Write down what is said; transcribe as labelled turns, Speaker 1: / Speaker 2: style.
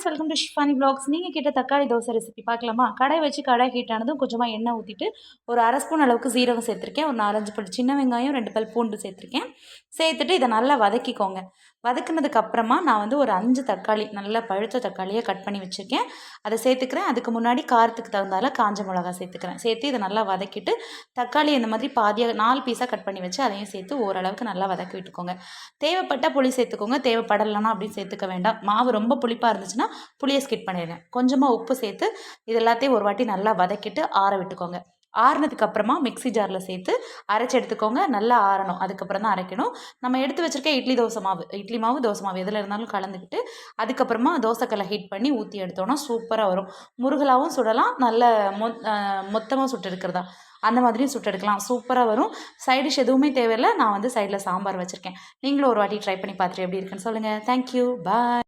Speaker 1: Welcome to Shifani vlogs. நீங்கள் கேட்ட தக்காளி தோசை ரெசிபி பார்க்கலாமா? கடாய் வச்சு கடாய் ஹீட் ஆனதும் கொஞ்சமாக எண்ணெய் ஊற்றிட்டு ஒரு அரை ஸ்பூன் அளவுக்கு சீரகம் சேர்த்துருக்கேன். ஒரு 4-5 பல் சின்ன வெங்காயம், 2 பல் பூண்டு சேர்த்துருக்கேன். சேர்த்துட்டு இதை நல்லா வதக்கிக்கோங்க. வதக்குனதுக்கு அப்புறமா நான் வந்து ஒரு 5 தக்காளி, நல்லா பழுத்த தக்காளியை கட் பண்ணி வச்சுருக்கேன், அதை சேர்த்துக்கிறேன். அதுக்கு முன்னாடி காரத்துக்கு தகுந்தால காஞ்ச மிளகா சேர்த்துக்கிறேன். சேர்த்து இதை நல்லா வதக்கிட்டு தக்காளி இந்த மாதிரி பாதியாக 4 பீஸாக கட் பண்ணி வச்சு அதையும் சேர்த்து ஓரளவுக்கு நல்லா வதக்கி விட்டுக்கோங்க. தேவைப்பட்ட புளி சேர்த்துக்கோங்க, தேவைப்படலைன்னா அப்படின்னு சேர்த்துக்க வேண்டாம். மாவு ரொம்ப புளிப்பாக இருந்துச்சுன்னா புளியை ஸ்கிப் பண்ணிடுங்க. கொஞ்சமாக உப்பு சேர்த்து இது எல்லாத்தையும் ஒரு வாட்டி நல்லா வதக்கிட்டு ஆற விட்டுக்கோங்க. ஆறுனதுக்கு அப்புறமா மிக்ஸி ஜாரில் சேர்த்து அரைச்சி எடுத்துக்கோங்க. நல்லா ஆறணும், அதுக்கப்புறம் தான் அரைக்கணும். நம்ம எடுத்து வச்சுருக்க இட்லி மாவு, தோசை மாவு எதில் இருந்தாலும் கலந்துக்கிட்டு அதுக்கப்புறமா தோசைக்கல்லை ஹீட் பண்ணி ஊற்றி எடுத்தோன்னா சூப்பராக வரும். முருகலாகவும் சுடலாம், நல்ல மொத்தமாக சுட்டு எடுக்கிறதா அந்த மாதிரியும் சுட்டு எடுக்கலாம், சூப்பராக வரும். சைடிஷ் எதுவுமே தேவையில்லை. நான் வந்து சைடில் சாம்பார் வச்சுருக்கேன். நீங்களும் ஒரு வாட்டி ட்ரை பண்ணி பார்த்துட்டு எப்படி இருக்குன்னு சொல்லுங்கள். தேங்க்யூ, பாய்.